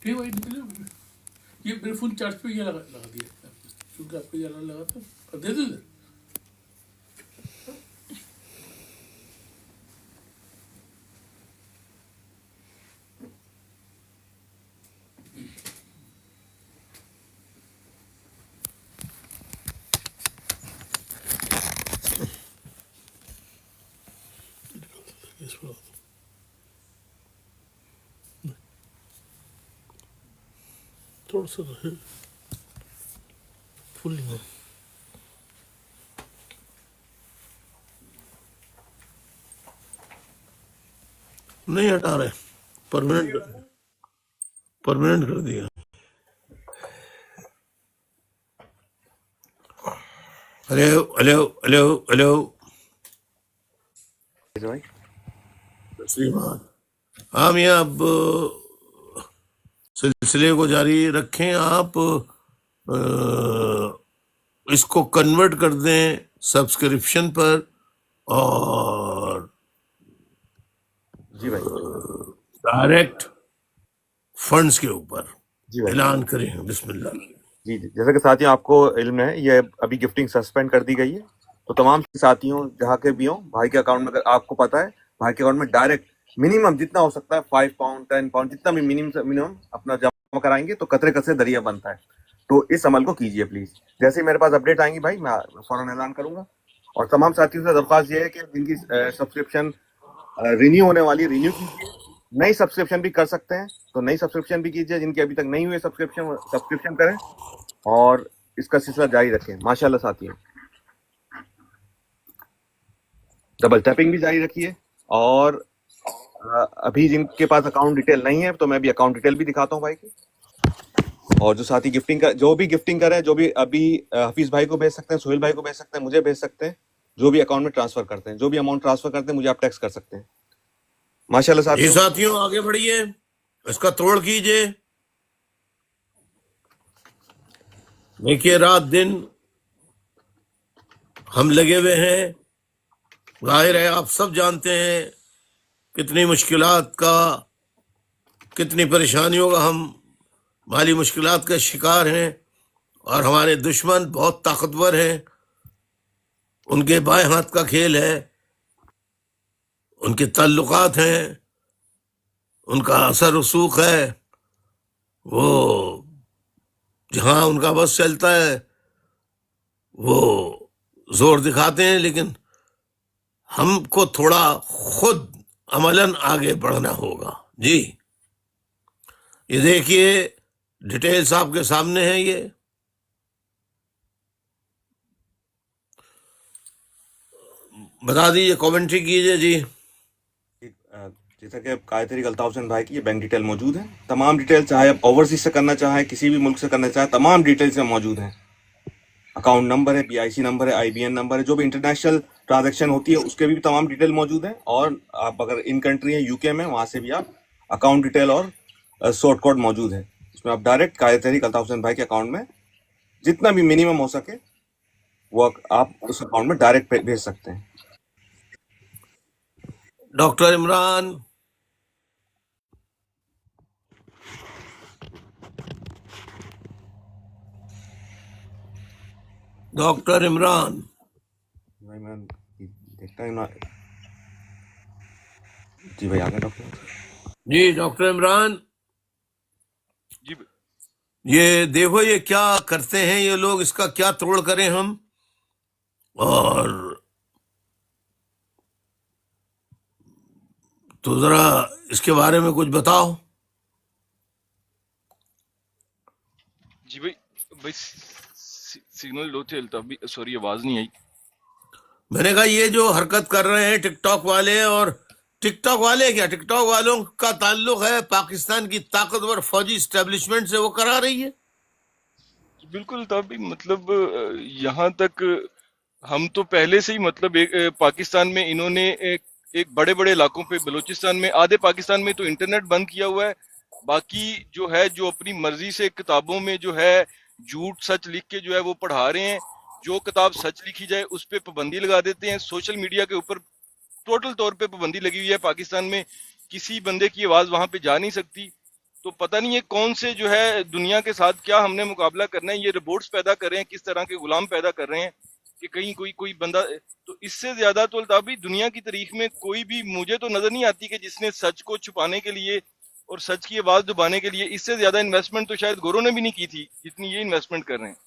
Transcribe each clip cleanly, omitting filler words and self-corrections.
ठीक भाई निकले। ये मेरे फुल चार्ज पे ये लगा दिया, क्योंकि आपको ये लगा था और दे दो। थोड़ा सा फुल नहीं हटा रहे, परमानेंट कर दिया। हेलो हेलो हेलो हेलो श्रीमान, हम यहाँ अब सिलसिले को जारी रखें। आप इसको कन्वर्ट कर दें सब्सक्रिप्शन पर और जी भाई, डायरेक्ट फंड्स के ऊपर जी भाई, ऐलान करें। बिस्मिल्लाह। जी जी। जैसा कि साथियों आपको इल्म है, ये अभी गिफ्टिंग सस्पेंड कर दी गई है, तो तमाम साथियों जहाँ के भी हों, भाई के अकाउंट में, अगर आपको पता है भाई के अकाउंट में डायरेक्ट मिनिमम जितना हो सकता है 5 पाउंड 10 पाउंड जितना भी मिनिमम अपना जमा कराएंगे तो कतरे कतरे दरिया बनता है। तो इस अमल को कीजिए प्लीज। जैसे ही मेरे पास अपडेट आएंगी भाई, मैं फौरन ऐलान करूंगा। और तमाम साथियों से दरख्वास्त ये है कि जिनकी सब्सक्रिप्शन रिन्यू होने वाली, रिन्यू कीजिए। नई सब्सक्रिप्शन भी कर सकते हैं तो नई सब्सक्रिप्शन भी कीजिए। जिनकी अभी तक नहीं हुई सब्सक्रिप्शन करें और इसका सिलसिला जारी रखें। माशाल्लाह साथियों, डबल टैपिंग भी जारी रखिए। और अभी जिनके पास अकाउंट डिटेल नहीं है तो मैं भी अकाउंट डिटेल भी दिखाता हूँ भाई की। और जो साथी जो भी गिफ्टिंग करे, जो भी अभी हफीज भाई को भेज सकते हैं, सोहेल भाई को भेज सकते हैं, मुझे भेज सकते हैं। जो भी अकाउंट में ट्रांसफर करते हैं, जो भी अमाउंट ट्रांसफर करते हैं, मुझे आप टैक्स कर सकते हैं। माशाल्लाह ये साथियों आगे बढ़िए, इसका तोड़ कीजिए। देखिए रात दिन हम लगे हुए हैं। जाहिर है आप सब जानते हैं कितनी मुश्किलात का, कितनी परेशानियों का हम माली मुश्किलात का शिकार हैं। और हमारे दुश्मन बहुत ताकतवर हैं, उनके बाएं हाथ का खेल है, उनके ताल्लुकात हैं, उनका असर रसूख है। वो जहां उनका बस चलता है वो जोर दिखाते हैं, लेकिन हमको थोड़ा खुद अमलन आगे बढ़ना होगा। जी ये देखिए डिटेल्स आपके सामने है। ये बता दीजिए, कमेंट्री कीजिए जी। जैसा कि कायद तरीक अल्ताफ हुसैन भाई की ये बैंक डिटेल मौजूद है। तमाम डिटेल, चाहे आप ओवरसीज से करना चाहें, किसी भी मुल्क से करना चाहें, तमाम डिटेल्स में मौजूद हैं। अकाउंट नंबर है, PIC नंबर है, IBN नंबर है, जो भी इंटरनेशनल ट्रांजैक्शन होती है उसके भी तमाम डिटेल मौजूद है। और आप अगर इन कंट्री है, UK में, वहां से भी आप अकाउंट डिटेल और शॉर्ट कोड मौजूद है। इसमें आप डायरेक्ट कायद तहरीक अल्ताफ हुसैन भाई के अकाउंट में जितना भी मिनिमम हो सके वो आप उस अकाउंट में डायरेक्ट भेज सकते हैं। डॉक्टर इमरान, डॉक्टर इमरान भाई मैं देखता हूँ ना। जी भाई, आ गए डॉक्टर जी। डॉक्टर इमरान जी ये देखो ये क्या करते हैं ये लोग, इसका क्या तोड़ करें हम। और तो जरा इसके बारे में कुछ बताओ। जी भाई सिग्नल लो थे अल्ताफ भी, सॉरी आवाज नहीं आई। मैंने कहा ये जो हरकत कर रहे हैं टिक टॉक वाले, और टिक टॉक वाले क्या, टिक टॉक वालों का ताल्लुक है पाकिस्तान की ताकतवर फौजी स्टैब्लिशमेंट से, वो करा रही है। बिल्कुल अल्ताफ भी, मतलब यहाँ तक हम तो पहले से ही मतलब एक पाकिस्तान में इन्होंने एक बड़े बड़े इलाकों पे, बलूचिस्तान में, आधे पाकिस्तान में तो इंटरनेट बंद किया हुआ है। बाकी जो है, जो अपनी मर्जी से किताबों में जो है झूठ सच लिख के जो है वो पढ़ा रहे हैं। जो किताब सच लिखी जाए उस पे पाबंदी लगा देते हैं। सोशल मीडिया के ऊपर टोटल तौर पे पाबंदी लगी हुई है पाकिस्तान में, किसी बंदे की आवाज वहां पे जा नहीं सकती। तो पता नहीं ये कौन से जो है दुनिया के साथ क्या हमने मुकाबला करना है। ये रोबोट्स पैदा कर रहे हैं, किस तरह के गुलाम पैदा कर रहे हैं कि कहीं कोई कोई बंदा, तो इससे ज्यादा तो अल्ताफ भाई दुनिया की तारीख में कोई भी मुझे तो नजर नहीं आती कि जिसने सच को छुपाने के लिए और सच की आवाज दबाने के लिए इससे ज्यादा इन्वेस्टमेंट तो शायद गोरों ने भी नहीं की थी जितनी ये इन्वेस्टमेंट कर रहे हैं।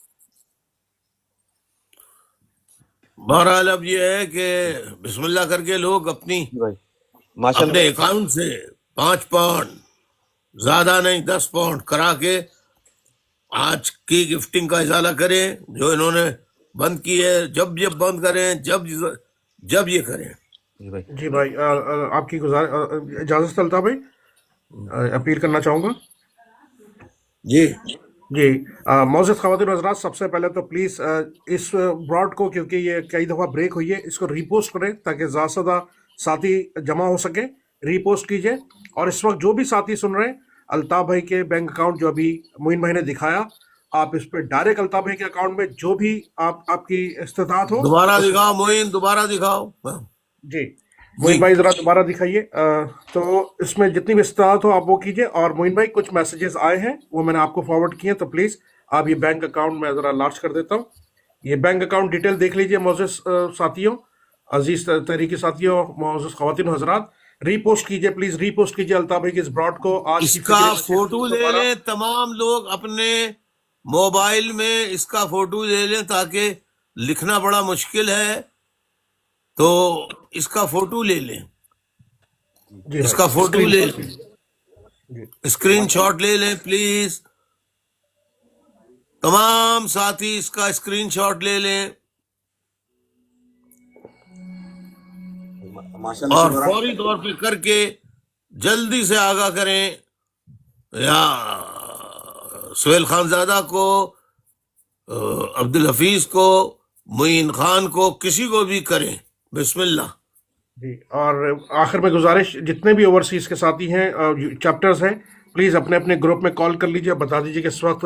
बहरहाल अब ये है कि बिस्मिल्लाह करके लोग अपनी जी भाई माशाल्लाह अपने अकाउंट से 5 पाउंड, ज्यादा नहीं 10 पाउंड करा के आज की गिफ्टिंग का इजाला करें, जो इन्होंने बंद की है। जब बंद करें, जब ये करें। जी भाई जी भाई, आपकी इजाज़त से अल्ताफ भाई अपील करना चाहूँगा। जी जी, मौजूद ख़वातीन हज़रात, सबसे पहले तो प्लीज़ इस ब्रॉड को, क्योंकि ये कई दफ़ा ब्रेक हुई है, इसको रीपोस्ट करें ताकि ज़्यादा से ज़्यादा साथी जमा हो सके। रीपोस्ट कीजिए। और इस वक्त जो भी साथी सुन रहे हैं, अल्ताफ भाई के बैंक अकाउंट जो अभी मोइन भाई ने दिखाया, आप इस पर डायरेक्ट अल्ताफ भाई के अकाउंट में जो भी आपकी इस्तेताअत हो दोबारा उस दिखाओ मोइन, दोबारा दिखाओ। जी जी मोइन भाई ज़रा दोबारा दिखाइए। तो इसमें जितनी भी इस्तेताअत हो आप वो कीजिए। और मोइन भाई, कुछ मैसेजेस आए हैं वो मैंने आपको फॉरवर्ड किए हैं, तो प्लीज़ आप ये बैंक अकाउंट में ज़रा लार्ज कर देता हूँ। ये बैंक अकाउंट डिटेल देख लीजिए मौजूद साथियों, अजीज तहरीकी साथियों, मौजूद ख़वातीन हज़रात, रीपोस्ट कीजिए, प्लीज़ रीपोस्ट कीजिए अल्ताफ भाई के इस ब्रॉड को। आज की इसका फिक्र नसीहत फोटो ले 112। लें तमाम लोग अपने मोबाइल में, इसका फोटो ले लें, ताकि लिखना बड़ा मुश्किल है, तो इसका फोटो ले लें, जी इसका भाई, फोटो स्क्रीन ले शॉट लें, जी स्क्रीनशॉट ले लें प्लीज। तमाम साथी इसका स्क्रीनशॉट ले लें माशाल्लाह और इसी दौरान फौरी तौर पे करके जल्दी से आगाह करें, या सुहेल खानजादा को, अब्दुल हफीज को, मुइन खान को, किसी को भी करें। बिस्मिल्लाह। जी। और आखिर में गुजारिश, जितने भी ओवरसीज के साथी हैं, चैप्टर्स हैं, प्लीज़ अपने अपने ग्रुप में कॉल कर लीजिए, बता दीजिए कि इस वक्त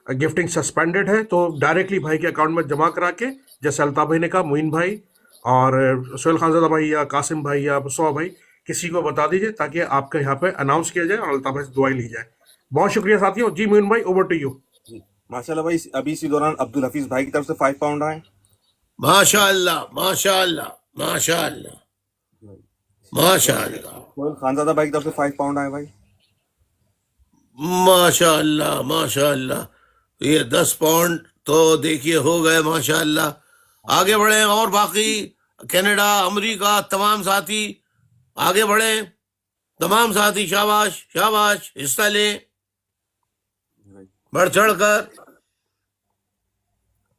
गिफ्टिंग सस्पेंडेड है, तो डायरेक्टली भाई के अकाउंट में जमा करा के, जैसे अल्ताफ भाई ने कहा, मुइन भाई और सुहेल खानजादा भाई या कासिम भाई या मुसवा भाई, किसी को बता दीजिए ताकि आपके यहाँ पे अनाउंस किया जाए और अल्ताफ भाई से दुआई ली जाए। बहुत शुक्रिया साथियों। जी मुइन भाई, ओवर टू यू। जी माशाल्लाह भाई, अभी इसी दौरान अब्दुल हफीज भाई की तरफ से 5 पाउंड आए। माशाअल्लाह माशाअल्लाह माशाअल्लाह माशाअल्लाह सोहेल खानजादा भाई की तरफ से 5 पाउंड आए भाई। माशाअल्लाह माशाअल्लाह। ये 10 पाउंड तो देखिए हो गए माशाअल्लाह। आगे बढ़े, और बाकी कनाडा, अमेरिका, तमाम साथी आगे बढ़े, तमाम साथी शाबाश शाबाश, हिस्सा लें बढ़ चढ़ कर।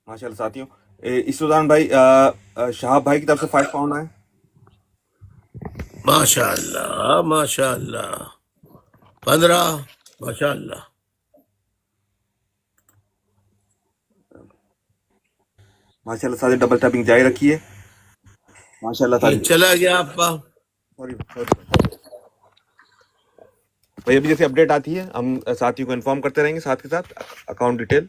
माशाल्लाह साथियों, इस दौरान भाई शहाब भाई की तरफ से 5 पाउंड आए। माशाअल्लाह माशाअल्लाह। 15 माशाअल्लाह। माशाल्लाह साथी, डबल टैपिंग जारी रखिए। माशाल्लाह ये साथी, चला गया आपका। सॉरी भाई, अभी जैसे अपडेट आती है हम साथियों को इन्फॉर्म करते रहेंगे साथ के साथ। अकाउंट डिटेल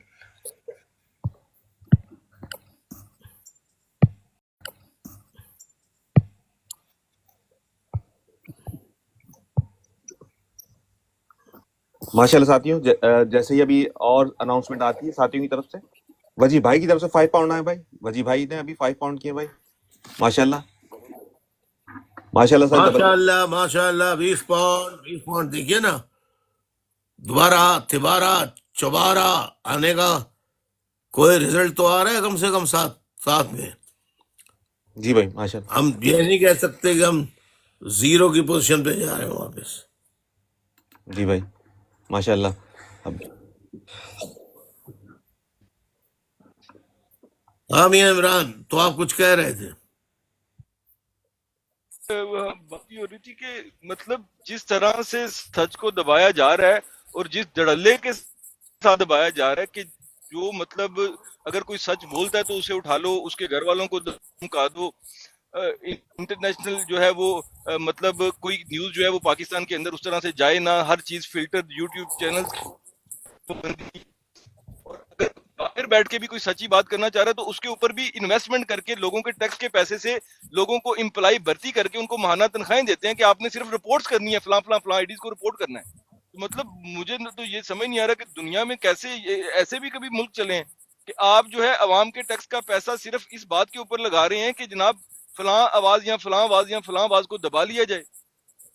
माशाल्लाह साथियों, जैसे ही अभी और अनाउंसमेंट आती है साथियों की तरफ से, वजी भाई की तरफ से 5 पाउंड आए भाई। वजी भाई ने अभी 5 पाउंड किए भाई। माशाल्लाह माशाल्लाह साथी, माशाअल्लाह माशाअल्लाह। 20 पाउंड देखिए ना, दोबारा तिबारा चौबारा आने का कोई रिजल्ट तो आ रहा है कम से कम साथ में। जी भाई माशाल्लाह। हम ये नहीं कह सकते कि हम 0 की पोजीशन पे जा रहे हैं वापस। जी भाई माशाल्लाह। अब हाँ मियां इमरान, तो आप कुछ कह रहे थे। बात ये हो रही थी कि मतलब जिस तरह से सच को दबाया जा रहा है और जिस धड़ल्ले के साथ दबाया जा रहा है कि जो मतलब अगर कोई सच बोलता है तो उसे उठा लो, उसके घर वालों को धमका दो। इंटरनेशनल जो है वो मतलब कोई न्यूज जो है वो पाकिस्तान के अंदर उस तरह से जाए ना, हर चीज फिल्टर, यूट्यूब चैनल। और अगर बाहर बैठ के भी कोई सच्ची बात करना चाह रहा है तो उसके ऊपर भी इन्वेस्टमेंट करके लोगों के टैक्स के पैसे से लोगों को इम्प्लाई भर्ती करके उनको महाना तनख्वाहें देते हैं कि आपने सिर्फ रिपोर्ट्स करनी है, फलां फलां फलां आईडीज को रिपोर्ट करना है। तो मतलब मुझे तो ये समझ नहीं आ रहा कि दुनिया में कैसे ऐसे भी कभी मुल्क चले हैं कि आप जो है अवाम के टैक्स का पैसा सिर्फ इस बात के ऊपर लगा रहे हैं कि जनाब फलां आवाज या फलां आवाज या फलां आवाज को दबा लिया जाए।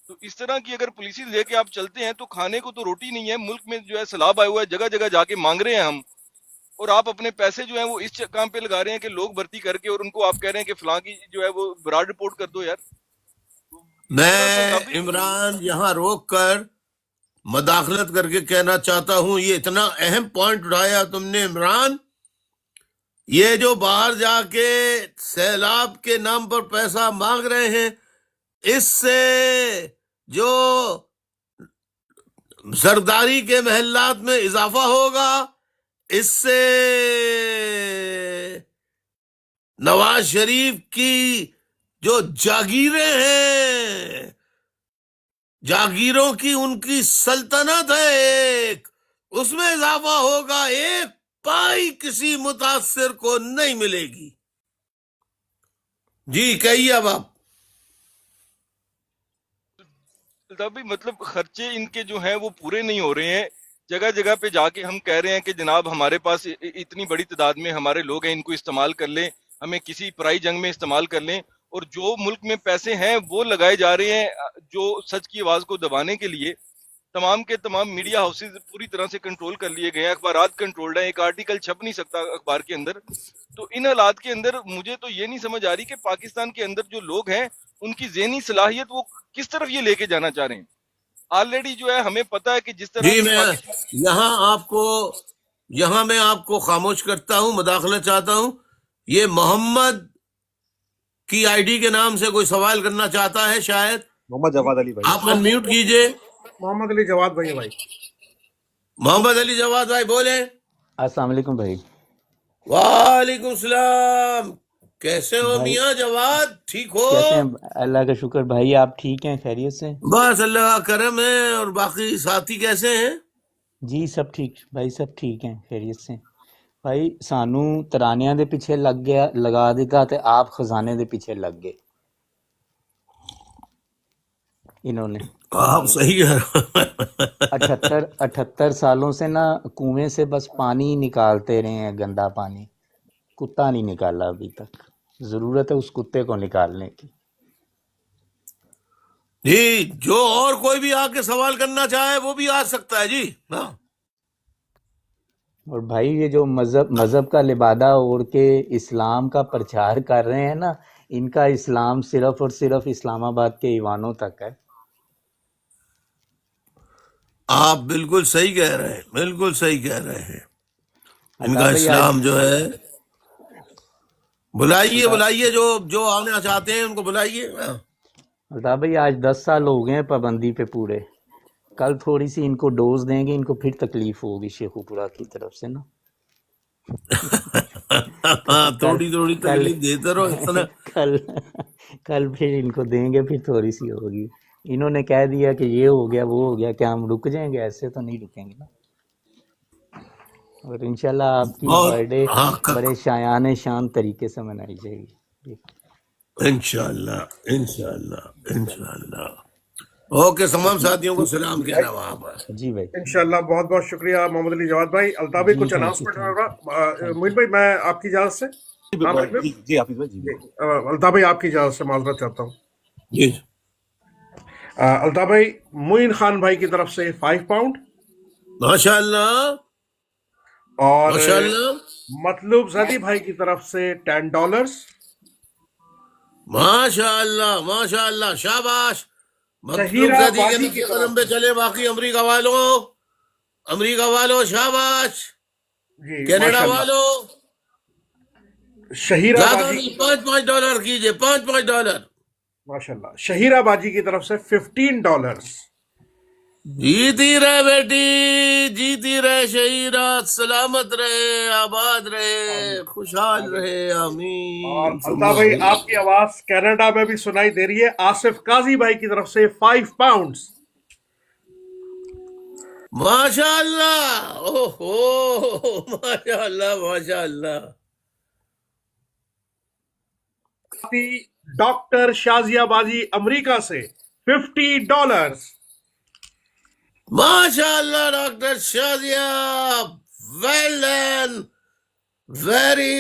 तो इस तरह की अगर पॉलिसी लेके आप चलते हैं तो खाने को तो रोटी नहीं है, मुल्क में जो है सैलाब आया हुआ है, जगह जगह जाके मांग रहे हैं हम, और आप अपने पैसे जो है वो इस काम पे लगा रहे हैं कि लोग भर्ती करके और उनको आप कह रहे हैं कि फलां की जो है वो ब्राड रिपोर्ट कर दो यार। तो इस तरह तो मैं काफी इमरान यहाँ रोक कर मदाखलत करके कहना चाहता हूं, ये इतना अहम पॉइंट उठाया तुमने इमरान। ये जो बाहर जाके सैलाब के नाम पर पैसा मांग रहे हैं, इससे जो जरदारी के महल्लात में इजाफा होगा, इससे नवाज शरीफ की जो जागीरें हैं, जागीरों की उनकी सल्तनत है एक, उसमें इजाफा होगा। एक पाई किसी मुतासिर को नहीं मिलेगी। जी कहिए अब आप। तभी मतलब खर्चे इनके जो हैं वो पूरे नहीं हो रहे हैं। जगह जगह पे जाके हम कह रहे हैं कि जनाब हमारे पास इतनी बड़ी तादाद में हमारे लोग हैं, इनको इस्तेमाल कर लें, हमें किसी पराई जंग में इस्तेमाल कर लें। और जो मुल्क में पैसे हैं वो लगाए जा रहे हैं जो सच की आवाज को दबाने के लिए। तमाम के तमाम मीडिया हाउसेज पूरी तरह से कंट्रोल कर लिए गए हैं, अखबारात कंट्रोल्ड है, एक आर्टिकल छप नहीं सकता अखबार के अंदर। तो इन हालात के अंदर मुझे तो ये नहीं समझ आ रही कि पाकिस्तान के अंदर जो लोग हैं उनकी ज़हनी सलाहियत वो किस तरफ ये लेके जाना चाह रहे हैं। ऑलरेडी जो है हमें पता है कि जिस तरह जी से मैं पाकिस्तान यहाँ मैं आपको खामोश करता हूं, मदाखलत चाहता हूं। ये मोहम्मद की आईडी के नाम से कोई सवाल करना चाहता है शायद। मोहम्मद जवाद अली भाई। आप अनम्यूट कीजिए। मोहम्मद अली जवाद भाई है भाई। मोहम्मद अली जवाद भाई बोले। अस्सलाम वालेकुम भाई। वालेकुम सलाम। कैसे हो भाई मियां जवाद, ठीक हो? कैसे हैं? अल्लाह का शुक्र भाई, आप ठीक हैं, खैरियत से? बस अल्लाह का करम है। और बाकी साथी कैसे हैं? जी सब ठीक भाई, सब ठीक हैं, खैरियत से। भाई सानू तरानियां दे पिछे लगा दिता ते आप खजाने दे पीछे लग गए इन्होंने। आप सही है। 78 सालों से ना कुएं से बस पानी ही निकालते रहे हैं, गंदा पानी। कुत्ता नहीं निकाला अभी तक। जरूरत है उस कुत्ते को निकालने की। जी जो और कोई भी आके सवाल करना चाहे वो भी आ सकता है जी। हाँ और भाई ये जो मजहब का लिबादा ओढ़ के इस्लाम का प्रचार कर रहे हैं ना, इनका इस्लाम सिर्फ और सिर्फ इस्लामाबाद के ईवानों तक है। आप बिल्कुल सही कह रहे हैं, बिल्कुल सही कह रहे हैं। अता इनका भाई आज इस्लाम जो है, बुलाइए अता बुलाइए, जो आना चाहते हैं उनको बुलाइए। हाँ। अता भाई आज 10 साल हो गए हैं पाबंदी पे पूरे। कल थोड़ी सी इनको डोज देंगे, इनको फिर तकलीफ होगी शेखुपुरा की तरफ से ना। कल थोड़ी थोड़ी कल तकलीफ देते रहो इतना। कल कल फिर इनको देंगे, फिर थोड़ी सी होगी। इन्होंने कह दिया कि ये हो गया वो हो गया, क्या हम रुक जाएंगे? ऐसे तो नहीं रुकेंगे ना। और इंशाल्लाह आपकी और बर्थडे हाँ बड़े शायान शान तरीके से मनाई जाएगी। इंशाल्लाह इंशाल्लाह इंशाल्लाह। ओके, तमाम साथियों को सलाम कहना वहां पर। जी भाई, इंशाल्लाह बहुत बहुत शुक्रिया मोहम्मद अली जवाद भाई। अल्ताफ भाई जी कुछ थैंक यू, अनाउंसमेंट थैंक होगा? थैंक मोहित भाई मैं आपकी इजाजत से, हाँ मोहित भाई, जी हाफिज भाई जी जी अल्ताफ भाई आपकी इजाजत से माजरत चाहता हूँ। जी अल्ताफ भाई मोइन खान भाई की तरफ से 5 पाउंड माशाल्लाह और माशाल्लाह मतलूब जदी भाई की तरफ से $10। माशाल्लाह माशाल्लाह, शाबाश। मतलब शहीरा जदी के वादी की नक्शे तरफ कदम पे चले। बाकी अमेरिका वालों शाबाश। जी कनाडा माशाल्लाह। वालों شہیرہ ज्यादा باجی नहीं, $5 कीजिए, $5 माशाल्लाह, शहीरा बाजी की तरफ से $15। जीती रहे बेटी, जीती रहे शहीरा, सलामत रहे, आबाद रहे, खुशहाल रहे, और आमीन अल्ताफ सुम्मा भाई आमीन। आपकी आवाज कनाडा में भी सुनाई दे रही है। आसिफ काजी भाई की तरफ से £5। माशाअल्लाह, ओहो, माशाअल्लाह, माशाअल्लाह। डॉक्टर शाजिया बाजी अमेरिका से $50। माशाअल्लाह doctor Shazia, well done, very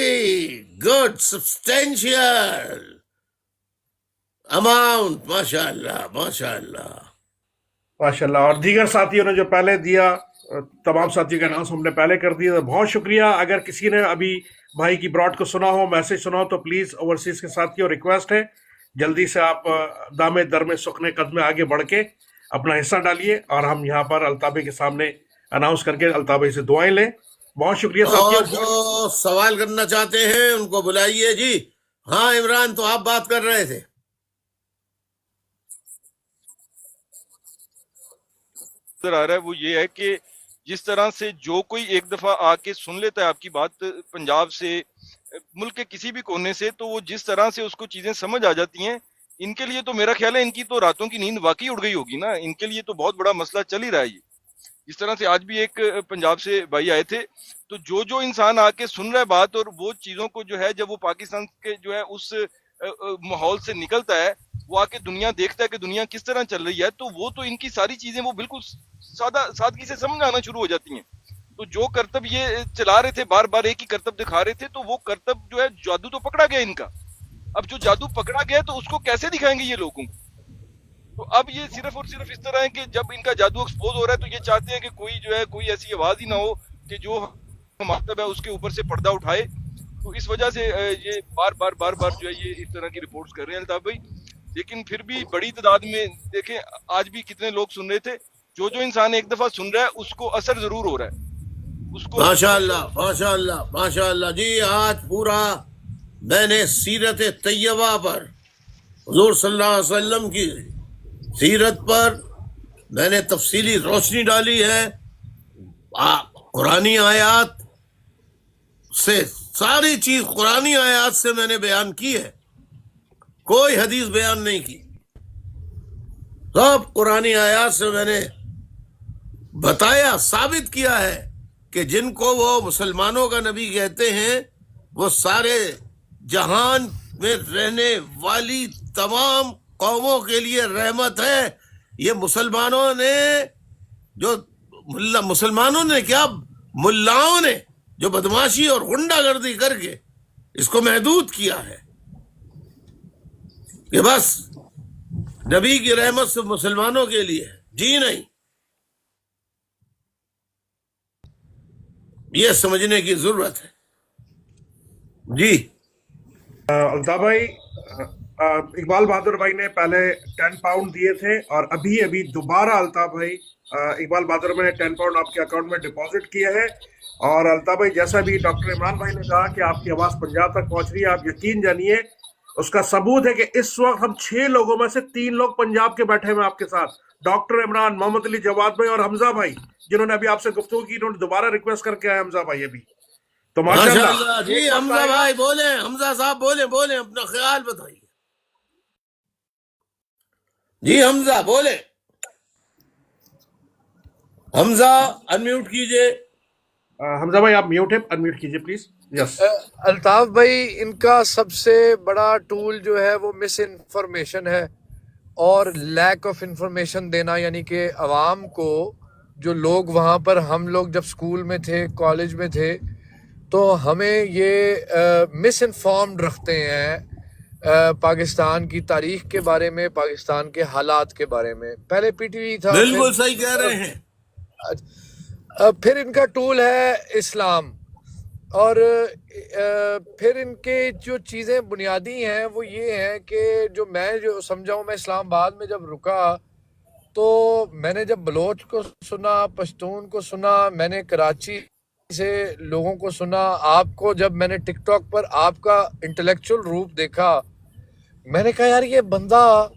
good, substantial amount, माशाअल्लाह, माशाअल्लाह। माशाल्लाह। और दीगर साथियों ने जो पहले दिया, तमाम साथियों का नाम हमने पहले कर दिया, तो बहुत शुक्रिया। अगर किसी ने अभी भाई की ब्रॉड को सुना हो, मैसेज सुना हो, तो प्लीज ओवरसीज के साथियों रिक्वेस्ट है, जल्दी से आप दामे दर में सुखने कदम आगे बढ़ के अपना हिस्सा डालिए, और हम यहाँ पर अल्ताफ भाई के सामने अनाउंस करके अल्ताफ भाई से दुआएं लें। बहुत शुक्रिया और साथियों। जो सवाल करना चाहते हैं उनको बुलाइए जी। हाँ इमरान, तो आप बात कर रहे थे। नजर आ रहा है वो ये है कि जिस तरह से जो कोई एक दफा आके सुन लेता है आपकी बात पंजाब से, मुल्क के किसी भी कोने से, तो वो जिस तरह से उसको चीजें समझ आ जाती हैं, इनके लिए तो मेरा ख्याल है इनकी तो रातों की नींद वाकई उड़ गई होगी ना। इनके लिए तो बहुत बड़ा मसला चल ही रहा है ये। जिस तरह से आज भी एक पंजाब से भाई आए थे, तो जो जो इंसान आके सुन रहा है बात, और वो चीजों को जो है जब वो पाकिस्तान के जो है उस माहौल से निकलता है, वो आके दुनिया देखता है कि दुनिया किस तरह चल रही है, तो वो तो इनकी सारी चीजें वो बिल्कुल सादगी से समझ आना शुरू हो जाती हैं। तो जो करतब ये चला रहे थे, बार बार एक ही करतब दिखा रहे थे, तो वो करतब जो है जादू तो पकड़ा गया इनका। अब जो जादू पकड़ा गया तो उसको कैसे दिखाएंगे ये लोगों को? तो अब ये सिर्फ और सिर्फ इस तरह है कि जब इनका जादू एक्सपोज हो रहा है तो ये चाहते हैं कि कोई जो है कोई ऐसी आवाज ही ना हो कि जो मतलब है उसके ऊपर से पर्दा उठाए। तो इस वजह से ये बार बार जो है ये इस तरह की रिपोर्ट्स कर रहे हैं अल्ताफ भाई। लेकिन फिर भी बड़ी तादाद में देखें, आज भी कितने लोग सुन रहे थे। जो जो इंसान एक दफा सुन रहा है उसको असर जरूर हो रहा है, उसको माशाअल्लाह, माशाअल्लाह, माशाअल्लाह जी। आज पूरा मैंने सीरत तैयबा पर, हुजूर सल्लल्लाहु अलैहि वसल्लम की सीरत पर मैंने तफसीली रोशनी डाली है। कुरानी आयात से, सारी चीज कुरानी आयात से मैंने बयान की है, कोई हदीस बयान नहीं की। सब कुरानी आयात से मैंने बताया, साबित किया है कि जिनको वो मुसलमानों का नबी कहते हैं, वो सारे जहान में रहने वाली तमाम कौमों के लिए रहमत है। ये मुसलमानों ने जो मुसलमानों ने क्या, मुल्लाओं ने जो बदमाशी और गुंडागर्दी करके इसको महदूद किया है कि बस नबी की रहमत से मुसलमानों के लिए, जी नहीं, ये समझने की जरूरत है जी। अल्ताफ भाई, इकबाल बहादुर भाई ने पहले £10 दिए थे, और अभी अभी दोबारा अल्ताफ भाई, इकबाल बहादुर भाई ने £10 आपके अकाउंट में डिपॉजिट किए हैं। और अल्ताफ भाई, जैसा भी डॉक्टर इमरान भाई ने कहा कि आपकी आवाज पंजाब तक पहुंच रही है, आप यकीन जानिए उसका सबूत है कि इस वक्त हम 6 लोगों में से 3 लोग पंजाब के बैठे हुए आपके साथ। डॉक्टर इमरान, मोहम्मद अली जवाद भाई और हमजा भाई, जिन्होंने अभी आपसे गुफ्तगू की, इन्होंने दोबारा रिक्वेस्ट करके आए हमजा भाई अभी। तो माशाअल्लाह जी। हमजा भाई बोले, हमजा साहब बोले, बोले अपना ख्याल बताइए जी। हमजा बोले, हमजा अनम्यूट कीजिए। हमजा भाई आप म्यूट है, अनम्यूट कीजिए प्लीज। यस। अल्ताफ भाई, इनका सबसे बड़ा टूल जो है वो मिस इन्फॉर्मेशन है और लैक ऑफ इंफॉर्मेशन देना, यानी कि अवाम को, जो लोग वहाँ पर, हम लोग जब स्कूल में थे, कॉलेज में थे, तो हमें ये मिस इन्फॉर्म्ड रखते हैं पाकिस्तान की तारीख के बारे में, पाकिस्तान के हालात के बारे में। पहले पीटीवी था, बिल्कुल सही कह रहे हैं। फिर इनका टूल है इस्लाम, और फिर इनके जो चीज़ें बुनियादी हैं वो ये हैं कि जो समझा हूँ, मैं इस्लामाबाद में जब रुका तो मैंने जब बलोच को सुना, पश्तून को सुना, मैंने कराची سے لوگوں کو سنا. آپ کو جب میں نے ٹک ٹاک پر آپ کا انٹلیکچوئل روپ دیکھا, میں نے کہا یار یہ بندہ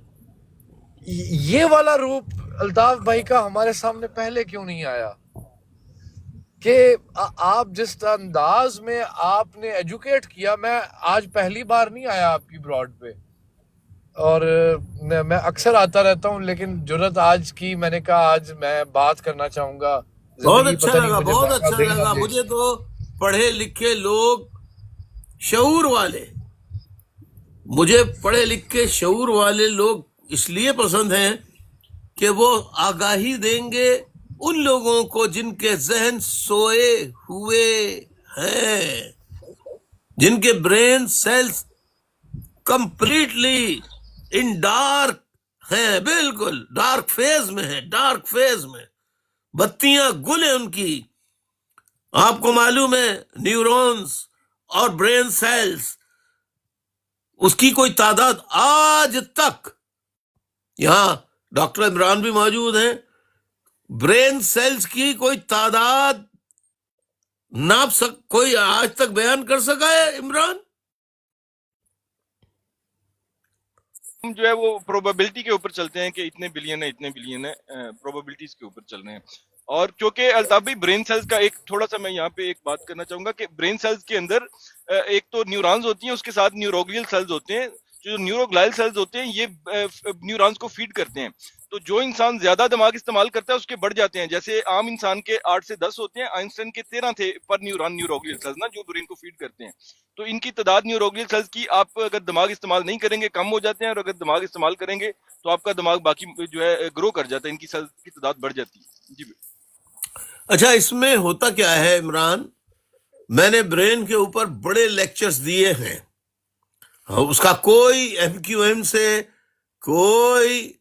یہ والا روپ الطاف بھائی کا ہمارے سامنے پہلے کیوں نہیں آیا, کہ آپ جس انداز میں آپ نے ایجوکیٹ کیا. میں آج پہلی بار نہیں آیا آپ کی براڈ پہ, اور میں اکثر آتا رہتا ہوں, لیکن جرت آج کی, میں نے کہا آج میں بات کرنا چاہوں گا. بہت زندگی اچھا پتہ نہیں لگا، مجھے بہت موقع اچھا دے نہ لگا. دے. مجھے تو پڑھے لکھے لوگ، شعور والے، مجھے پڑھے لکھے شعور والے لوگ اس لیے پسند ہیں کہ وہ آگاہی دیں گے ان لوگوں کو جن کے ذہن سوئے ہوئے ہیں، جن کے brain cells completely in dark ہیں، بالکل ڈارک فیز میں ہیں، ڈارک فیز میں بتیاں گل ہیں ان کی. آپ کو معلوم ہے نیورونز اور برین سیلز، اس کی کوئی تعداد آج تک، یہاں ڈاکٹر عمران بھی موجود ہیں، برین سیلز کی کوئی تعداد کوئی آج تک بیان کر سکا ہے عمران؟ ہم جو ہے وہ پروبیبلٹی کے اوپر چلتے ہیں کہ اتنے بلین ہے، اتنے بلین ہے، پروبیبلٹیز کے اوپر چل رہے ہیں. اور کیونکہ الطاف بھائی برین سیلز کا ایک تھوڑا سا میں یہاں پہ ایک بات کرنا چاہوں گا کہ برین سیلز کے اندر ایک تو نیورانز ہوتی ہیں، اس کے ساتھ نیوروگلیل سیلز ہوتے ہیں. جو نیوروگلائل سیلز ہوتے ہیں یہ نیورانز کو فیڈ کرتے ہیں. تو جو انسان زیادہ دماغ استعمال کرتا ہے اس کے بڑھ جاتے ہیں. جیسے عام انسان کے 8 سے 10 ہوتے ہیں، آئنسٹائن کے 13 تھے پر نیوران نیوروگلیل سیلز نا، جو برین کو فیڈ کرتے ہیں. تو ان کی تعداد نیوروگلیل سیلز کی آپ اگر دماغ استعمال نہیں کریں گے کم ہو جاتے ہیں، اور اگر دماغ استعمال کریں گے تو آپ کا دماغ باقی جو ہے گرو کر جاتا ہے، ان کی سیلز کی تعداد بڑھ جاتی ہے. جی اچھا، اس میں ہوتا کیا ہے عمران، میں نے برین کے اوپر بڑے لیکچرز دیے ہیں، اس کا کوئی ایم کیو ایم سے، کوئی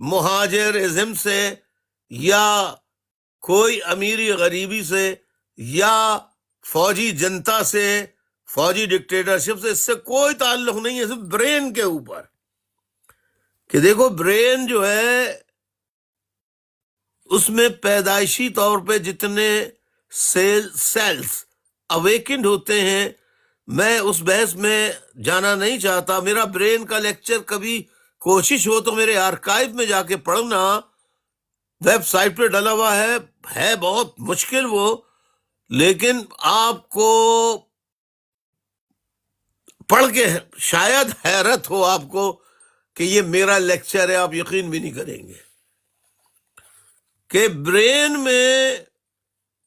مہاجرزم سے، یا کوئی امیری غریبی سے، یا فوجی جنتا سے، فوجی ڈکٹیٹرشپ سے، اس سے کوئی تعلق نہیں ہے. صرف برین کے اوپر کہ دیکھو برین جو ہے اس میں پیدائشی طور پہ جتنے سیلز اویکنڈ ہوتے ہیں، میں اس بحث میں جانا نہیں چاہتا. میرا برین کا لیکچر کبھی کوشش ہو تو میرے آرکائیو میں جا کے پڑھنا، ویب سائٹ پہ ڈلا ہوا ہے بہت مشکل وہ، لیکن آپ کو پڑھ کے شاید حیرت ہو آپ کو کہ یہ میرا لیکچر ہے. آپ یقین بھی نہیں کریں گے کہ برین میں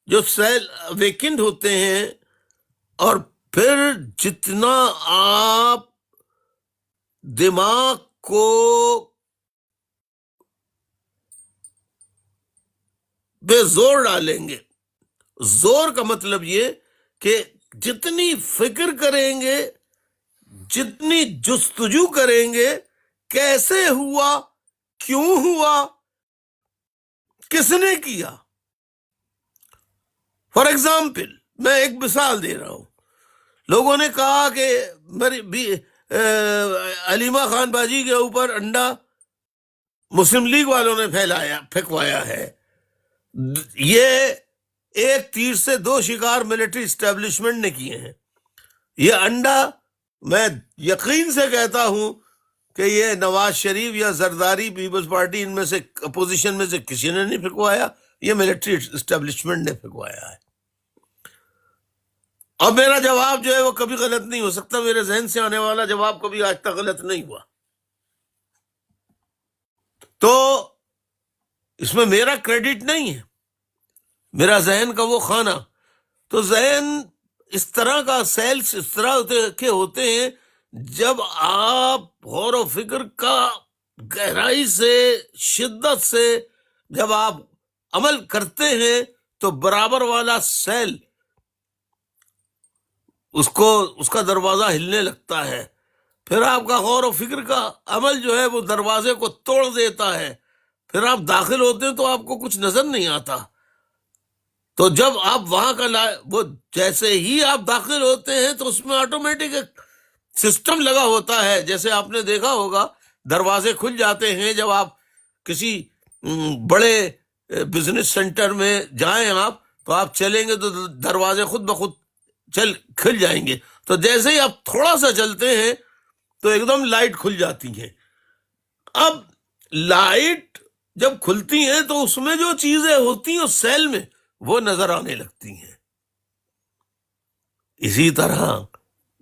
جو سیل ویکنڈ ہوتے ہیں، اور پھر جتنا آپ دماغ کو بے زور ڈالیں گے، زور کا مطلب یہ کہ جتنی فکر کریں گے، جتنی جستجو کریں گے، کیسے ہوا، کیوں ہوا، کس نے کیا. فار ایگزامپل میں ایک مثال دے رہا ہوں. لوگوں نے کہا کہ علیمہ خان باجی کے اوپر انڈا مسلم لیگ والوں نے پھینکوایا ہے. یہ ایک تیر سے دو شکار ملٹری اسٹیبلشمنٹ نے کیے ہیں. یہ انڈا میں یقین سے کہتا ہوں کہ یہ نواز شریف یا زرداری پیپلز پارٹی ان میں سے اپوزیشن میں سے کسی نے نہیں پھینکوایا، یہ ملٹری اسٹیبلشمنٹ نے پھینکوایا ہے. اور میرا جواب جو ہے وہ کبھی غلط نہیں ہو سکتا، میرے ذہن سے آنے والا جواب کبھی آج تک غلط نہیں ہوا. تو اس میں میرا کریڈٹ نہیں ہے، میرا ذہن کا وہ خانہ. تو ذہن اس طرح کا سیلز اس طرح کے ہوتے ہیں، جب آپ غور و فکر کا گہرائی سے، شدت سے جب آپ عمل کرتے ہیں تو برابر والا سیل اس کا دروازہ ہلنے لگتا ہے. پھر آپ کا غور و فکر کا عمل جو ہے وہ دروازے کو توڑ دیتا ہے. پھر آپ داخل ہوتے ہیں تو آپ کو کچھ نظر نہیں آتا. تو جب آپ وہاں کا وہ جیسے ہی آپ داخل ہوتے ہیں تو اس میں آٹومیٹک ایک سسٹم لگا ہوتا ہے. جیسے آپ نے دیکھا ہوگا دروازے کھل جاتے ہیں جب آپ کسی بڑے بزنس سینٹر میں جائیں آپ تو آپ چلیں گے تو دروازے خود بخود کھل جائیں گے. تو جیسے ہی آپ تھوڑا سا چلتے ہیں تو ایک دم لائٹ کھل جاتی ہیں. اب لائٹ جب کھلتی ہیں تو اس میں جو چیزیں ہوتی ہیں اس سیل میں وہ نظر آنے لگتی ہیں. اسی طرح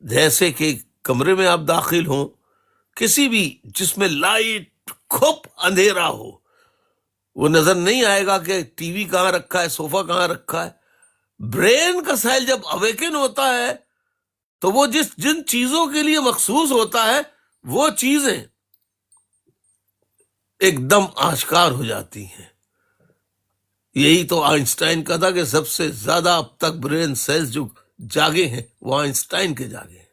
جیسے کہ کمرے میں آپ داخل ہوں کسی بھی جس میں لائٹ خوب اندھیرا ہو وہ نظر نہیں آئے گا کہ ٹی وی کہاں رکھا ہے, صوفہ کہاں رکھا ہے. برین کا سیل جب اویکن ہوتا ہے تو وہ جن چیزوں کے لیے مخصوص ہوتا ہے وہ چیزیں ایک دم آشکار ہو جاتی ہیں. یہی تو آئنسٹائن کا تھا کہ سب سے زیادہ اب تک برین سیلز جو جاگے ہیں وہ آئنسٹائن کے جاگے ہیں.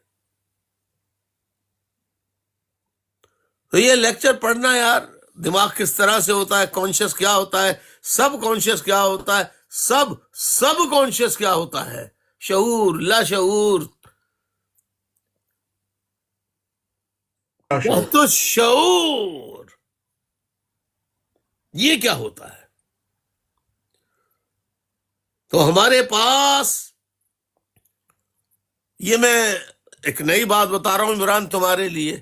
تو یہ لیکچر پڑھنا یار, دماغ کس طرح سے ہوتا ہے, کانشیس کیا ہوتا ہے, سب کانشیس کیا ہوتا ہے, سب کانشیس کیا ہوتا ہے, شعور, لا شعور. تو شعور یہ کیا ہوتا ہے؟ تو ہمارے پاس, یہ میں ایک نئی بات بتا رہا ہوں عمران تمہارے لیے,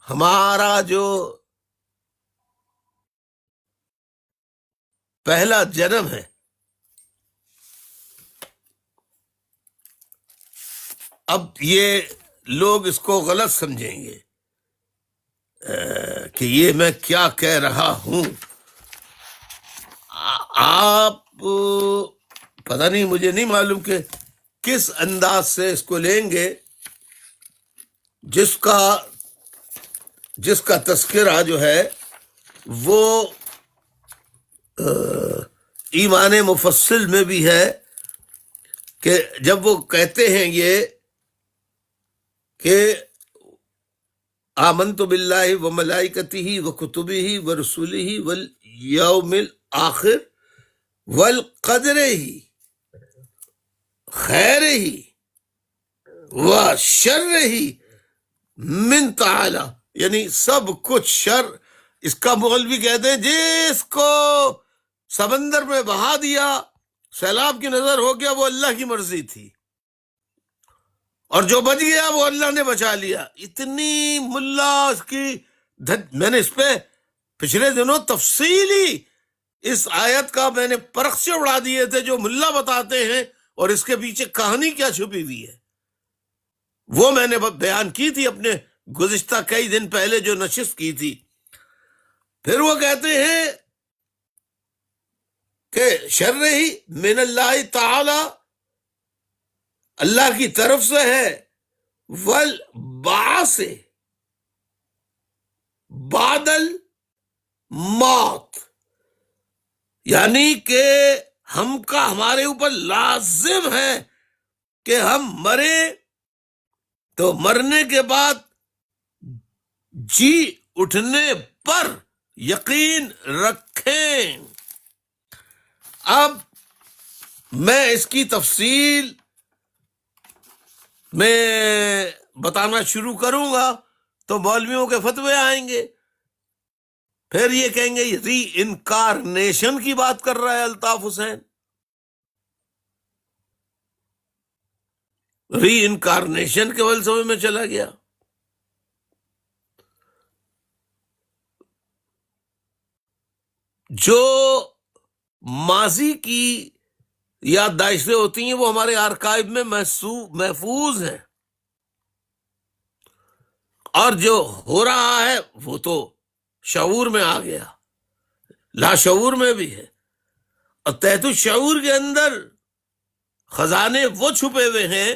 ہمارا جو پہلا جنم ہے, اب یہ لوگ اس کو غلط سمجھیں گے کہ یہ میں کیا کہہ رہا ہوں. آپ پتہ نہیں, مجھے نہیں معلوم کہ کس انداز سے اس کو لیں گے. جس کا تذکرہ جو ہے وہ ایمان مفصل میں بھی ہے کہ جب وہ کہتے ہیں یہ کہ آمنت باللہ و ملائکتہ و کتبہ و رسولہ والیوم الآخر والقدر ہی خیر ہی و شر ہی من تعالی, یعنی سب کچھ شر. اس کا مولوی کہتے ہیں جس کو سمندر میں بہا دیا, سیلاب کی نظر ہو گیا, وہ اللہ کی مرضی تھی, اور جو بچ گیا وہ اللہ نے بچا لیا. اتنی ملا اس کی میں نے اس پہ پچھلے دنوں تفصیلی اس آیت کا میں نے پرخ سے اڑا دیے تھے, جو ملا بتاتے ہیں اور اس کے پیچھے کہانی کیا چھپی ہوئی ہے وہ میں نے بیان کی تھی اپنے گزشتہ کئی دن پہلے جو نشست کی تھی. پھر وہ کہتے ہیں کہ شر ہی من اللہ تعالی, اللہ کی طرف سے ہے, والبعث بعد الموت, یعنی کہ ہمارے اوپر لازم ہے کہ ہم مرے تو مرنے کے بعد جی اٹھنے پر یقین رکھیں. اب میں اس کی تفصیل میں بتانا شروع کروں گا تو مولویوں کے فتوے آئیں گے, پھر یہ کہیں گے ری انکارنیشن کی بات کر رہا ہے الطاف حسین. ری انکارنیشن کے فلسفے میں چلا گیا. جو ماضی کی یادداشتیں ہوتی ہیں وہ ہمارے آرکائیو میں محفوظ ہیں, اور جو ہو رہا ہے وہ تو شعور میں آ گیا, لاشعور میں بھی ہے, اور تحت الشعور کے اندر خزانے وہ چھپے ہوئے ہیں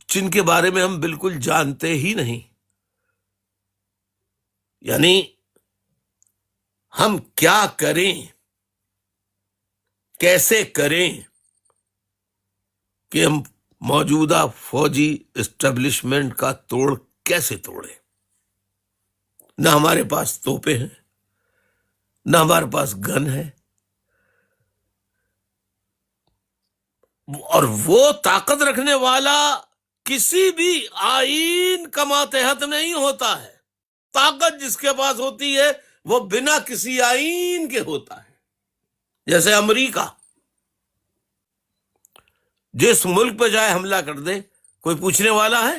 جن کے بارے میں ہم بالکل جانتے ہی نہیں. یعنی ہم کیا کریں, کیسے کریں کہ ہم موجودہ فوجی اسٹیبلشمنٹ کا توڑ کیسے توڑیں. نہ ہمارے پاس توپیں ہیں, نہ ہمارے پاس گن ہے, اور وہ طاقت رکھنے والا کسی بھی آئین کا ماتحت نہیں ہوتا ہے. طاقت جس کے پاس ہوتی ہے وہ بنا کسی آئین کے ہوتا ہے. جیسے امریکہ جس ملک پہ جائے حملہ کر دے، کوئی پوچھنے والا ہے؟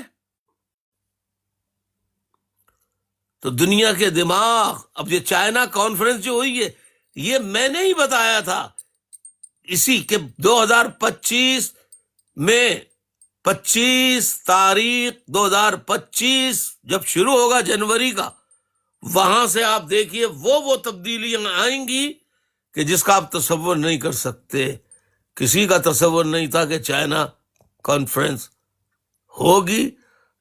تو دنیا کے دماغ، اب یہ چائنا کانفرنس جو ہوئی ہے، یہ میں نے ہی بتایا تھا اسی کہ 2025 میں 25 تاریخ 2025 جب شروع ہوگا جنوری کا، وہاں سے آپ دیکھیے وہ تبدیلیاں آئیں گی کہ جس کا آپ تصور نہیں کر سکتے. کسی کا تصور نہیں تھا کہ چائنا کانفرنس ہوگی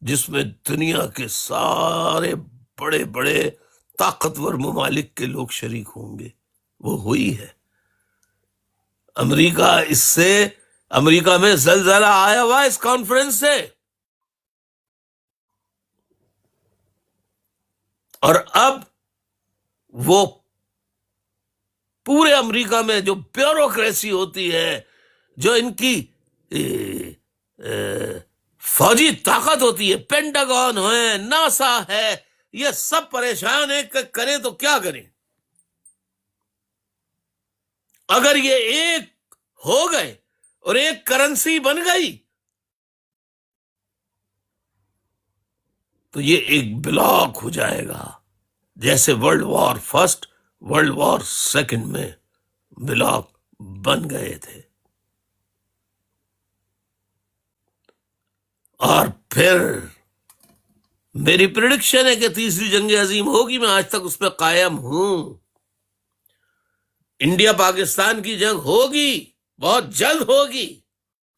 جس میں دنیا کے سارے بڑے بڑے طاقتور ممالک کے لوگ شریک ہوں گے. وہ ہوئی ہے. امریکہ میں زلزلہ آیا ہوا اس کانفرنس سے، اور اب وہ پورے امریکہ میں جو بیوروکریسی ہوتی ہے، جو ان کی فوجی طاقت ہوتی ہے، پینٹاگون ہے، ناسا ہے، یہ سب پریشان ہے کہ کریں تو کیا کریں. اگر یہ ایک ہو گئے اور ایک کرنسی بن گئی تو یہ ایک بلاک ہو جائے گا، جیسے world war first, world war second میں بلاک بن گئے تھے. اور پھر میری پریڈکشن ہے کہ تیسری جنگ عظیم ہوگی. میں آج تک اس پہ قائم ہوں. انڈیا پاکستان کی جنگ ہوگی، بہت جلد ہوگی،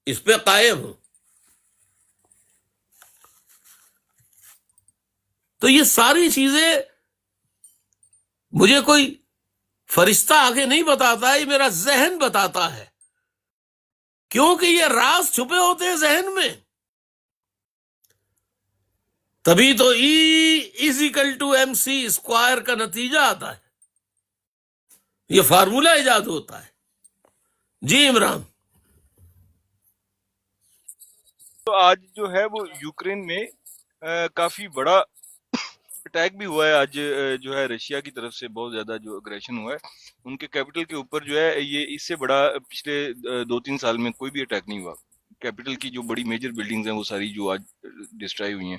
اس پہ قائم ہوں. تو یہ ساری چیزیں مجھے کوئی فرشتہ آگے نہیں بتاتا، یہ میرا ذہن بتاتا ہے، کیونکہ یہ راز چھپے ہوتے ہیں ذہن میں. تبھی تو E=MC² کا نتیجہ آتا ہے. یہ فارمولہ ایجاد ہوتا ہے. جی عمران. تو آج جو ہے وہ یوکرین میں کافی بڑا اٹیک بھی ہوا ہے. آج جو ہے رشیا کی طرف سے بہت زیادہ جو اگریشن ہوا ہے ان کے کیپٹل کے اوپر، جو ہے یہ اس سے بڑا پچھلے 2-3 سال میں کوئی بھی اٹیک نہیں ہوا. کیپٹل کی جو بڑی میجر بلڈنگز ہیں وہ ساری جو آج ڈسٹرائی ہوئی ہیں.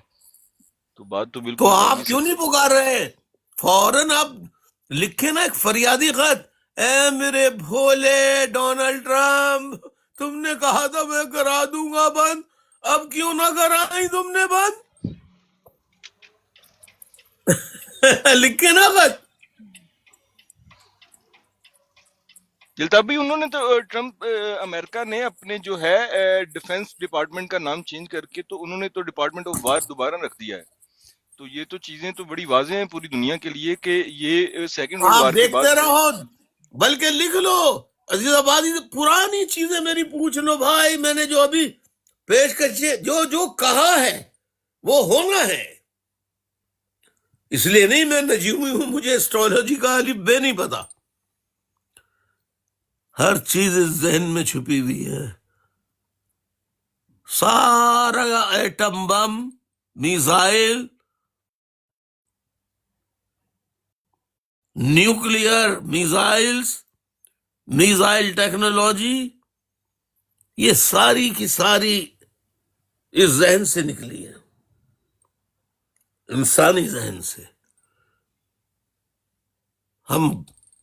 تو بات تو تو بالکل آپ کیوں نہیں پکار رہے؟ فوراً آپ لکھے نا ایک فریادی خط، اے میرے بھولے ڈونلڈ ٹرمپ، تم نے کہا تھا میں کرا دوں گا بند، اب کیوں نہ کرائی تم نے بند؟ لکھے نا خط. جلتا بھی انہوں نے تو ٹرمپ امریکہ نے اپنے جو ہے ڈیفنس ڈپارٹمنٹ کا نام چینج کر کے تو انہوں نے تو ڈپارٹمنٹ آف وار دوبارہ رکھ دیا ہے. تو یہ تو چیزیں تو بڑی واضح ہیں پوری دنیا کے لیے کہ یہ سیکنڈ ورلڈ آپ وار کے بعد دیکھتے رہو، بلکہ لکھ لو. عزیز آبادی سے پرانی چیزیں میری پوچھ لو بھائی. میں نے جو ابھی پیش کر جو کہا ہے وہ ہونا ہے. اس لیے نہیں میں نجومی ہوں، مجھے اسٹرالوجی کا الف بے نہیں پتا. ہر چیز اس ذہن میں چھپی ہوئی ہے. سارا atom bomb, missile, nuclear missiles, missile technology, یہ ساری کی ساری اس ذہن سے نکلی ہے، انسانی ذہن سے. ہم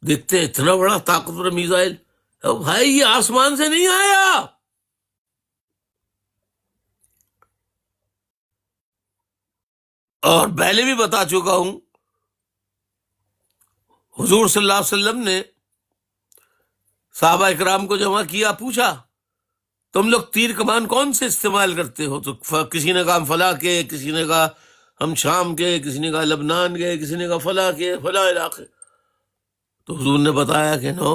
دیکھتے ہیں اتنا بڑا طاقتور میزائل، بھائی یہ آسمان سے نہیں آیا. اور پہلے بھی بتا چکا ہوں، حضور صلی اللہ علیہ وسلم نے صحابہ اکرام کو جمع کیا، پوچھا تم لوگ تیر کمان کون سے استعمال کرتے ہو؟ تو کسی نے کہا ہم فلاں کے، کسی نے کہا ہم شام کے، کسی نے کہا لبنان کے، کسی نے کہا فلاں کے، فلاں علاقے. تو حضور نے بتایا کہ نو،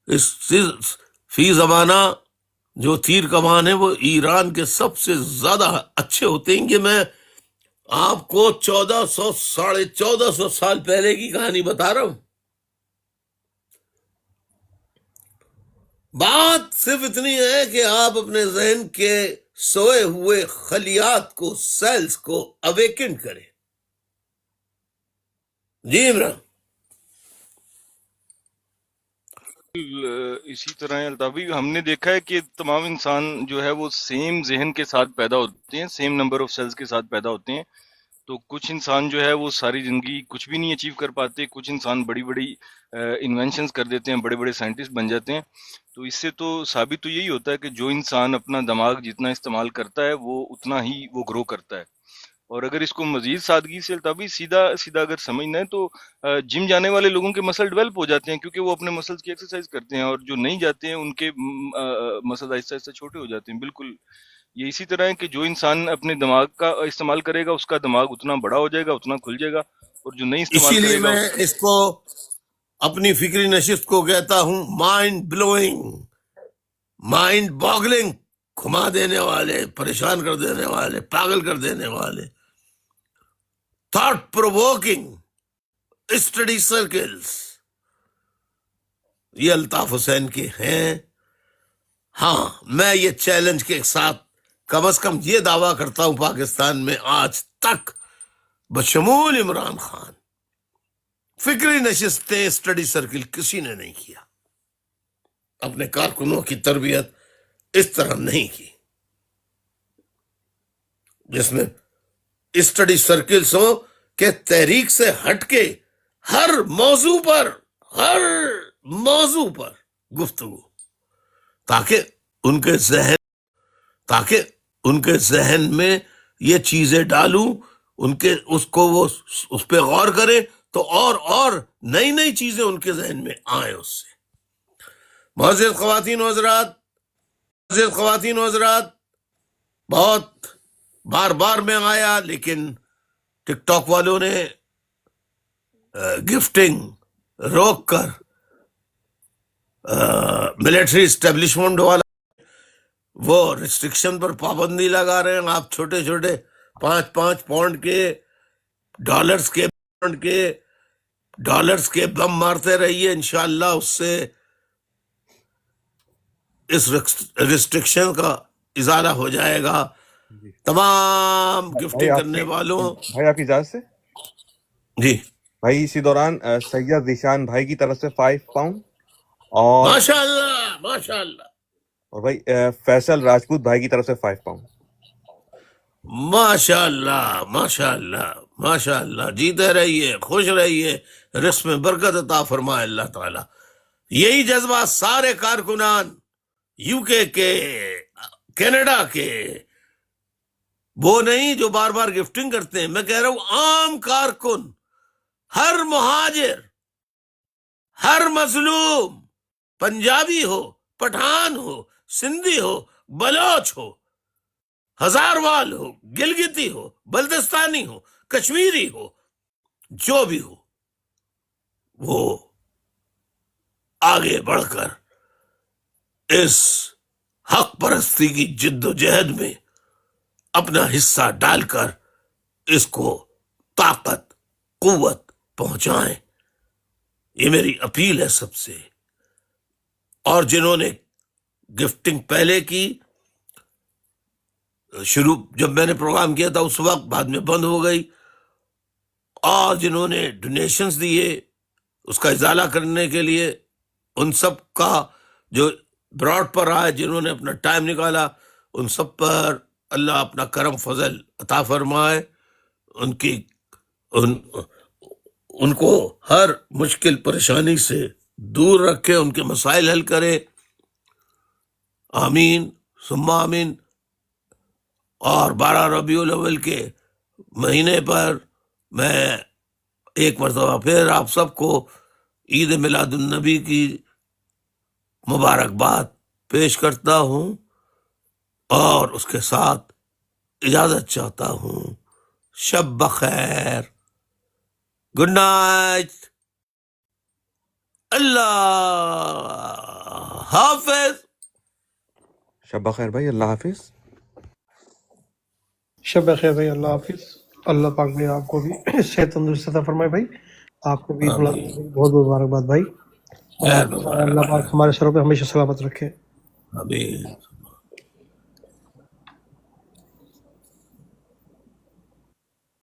اس فی زمانہ جو تیر کمان ہے وہ ایران کے سب سے زیادہ اچھے ہوتے ہیں. کہ میں آپ کو 1400 سال پہلے کی کہانی بتا رہا ہوں. بات صرف اتنی ہے کہ آپ اپنے ذہن کے سوئے ہوئے خلیات کو، سیلز کو اویکن کریں. جی عمران. اسی طرح الطافی ہم نے دیکھا ہے کہ تمام انسان جو ہے وہ سیم ذہن کے ساتھ پیدا ہوتے ہیں، سیم نمبر آف سیلز کے ساتھ پیدا ہوتے ہیں. تو کچھ انسان جو ہے وہ ساری زندگی کچھ بھی نہیں اچیو کر پاتے، کچھ انسان بڑی بڑی انوینشنز کر دیتے ہیں، بڑے بڑے سائنٹسٹ بن جاتے ہیں. تو اس سے تو ثابت تو یہی ہوتا ہے کہ جو انسان اپنا دماغ جتنا استعمال کرتا ہے وہ اتنا ہی وہ گرو کرتا ہے. اور اگر اس کو مزید سادگی سے الطافی سیدھا سیدھا اگر سمجھنا ہے تو جم جانے والے لوگوں کے مسل ڈیولپ ہو جاتے ہیں کیونکہ وہ اپنے مسلز کی ایکسرسائز کرتے ہیں، اور جو نہیں جاتے ہیں ان کے مسل آہستہ آہستہ چھوٹے ہو جاتے ہیں. بالکل یہ اسی طرح ہے کہ جو انسان اپنے دماغ کا استعمال کرے گا اس کا دماغ اتنا بڑا ہو جائے گا، اتنا کھل جائے گا، اور جو نہیں استعمال اسی لیے کرے گا میں اس کو اپنی فکری نشست کو کہتا ہوں مائنڈ بلوئنگ، مائنڈ باگلنگ، گھما دینے والے، پریشان کر دینے والے، پاگل کر دینے والے، تھاٹ پرووکنگ اسٹڈی سرکلز، یہ الطاف حسین کے ہیں. ہاں میں یہ چیلنج کے ساتھ کم از کم یہ دعویٰ کرتا ہوں پاکستان میں آج تک بشمول عمران خان فکری نشستیں اسٹڈی سرکل کسی نے نہیں کیا، اپنے کارکنوں کی تربیت اس طرح نہیں کی جس میں اسٹڈی سرکلز ہو کہ تحریک سے ہٹ کے ہر موضوع پر گفتگو، تاکہ ان کے ذہن میں یہ چیزیں ڈالوں، اس کو وہ اس پہ غور کرے تو اور نئی نئی چیزیں ان کے ذہن میں آئیں اس سے. معزز خواتین و حضرات، بہت بار میں آیا لیکن ٹک ٹاک والوں نے گفٹنگ روک کر ملٹری اسٹیبلشمنٹ والا وہ ریسٹرکشن پر پابندی لگا رہے ہیں. آپ چھوٹے 5 پاؤنڈ کے ڈالرز کے بم مارتے رہیے، انشاءاللہ اس سے اس ریسٹرکشن کا ازالہ ہو جائے گا. تمام گفٹنگ کرنے والوں بھائی آپ کی اجازت سے جی بھائی اسی دوران سید ذیشان بھائی کی طرف سے 5 پاؤنڈ اور ماشاءاللہ اور بھائی فیصل راجپوت بھائی کی طرف سے 5 پاؤنڈ. ماشاءاللہ جیتے رہیے، خوش رہیے، رزق میں برکت عطا فرمائے اللہ تعالی. یہی جذبہ سارے کارکنان یو کے کینیڈا کے وہ نہیں جو بار گفٹنگ کرتے ہیں، میں کہہ رہا ہوں عام کارکن، ہر مہاجر، ہر مظلوم، پنجابی ہو، پٹھان ہو، سندھی ہو، بلوچ ہو، ہزاروال ہو، گلگتی ہو، بلتستانی ہو، کشمیری ہو، جو بھی ہو، وہ آگے بڑھ کر اس حق پرستی کی جد و جہد میں اپنا حصہ ڈال کر اس کو طاقت قوت پہنچائیں. یہ میری اپیل ہے سب سے. اور جنہوں نے گفٹنگ پہلے کی، شروع جب میں نے پروگرام کیا تھا اس وقت، بعد میں بند ہو گئی، اور جنہوں نے ڈونیشنز دیے اس کا ازالہ کرنے کے لیے، ان سب کا جو براڈ پر آئے، جنہوں نے اپنا ٹائم نکالا، ان سب پر اللہ اپنا کرم فضل عطا فرمائے، ان کو ہر مشکل پریشانی سے دور رکھے، ان کے مسائل حل کرے. آمین ثم آمین. اور 12 ربیع الاول کے مہینے پر میں ایک مرتبہ پھر آپ سب کو عید میلاد النبی کی مبارکباد پیش کرتا ہوں، اور اس کے ساتھ اجازت چاہتا ہوں. شب بخیر، گڈ نائٹ، اللہ حافظ. شب بخیر بھائی، اللہ حافظ. شب بخیر بھائی، اللہ حافظ. اللہ پاک بھائی آپ کو بھی صحت تندرست عطا فرمائے بھائی. آپ کو بھی بہت بہت مبارکباد بھائی. خیر اللہ پاک ہمارے سروں پہ ہمیشہ سلامت رکھے. آمین.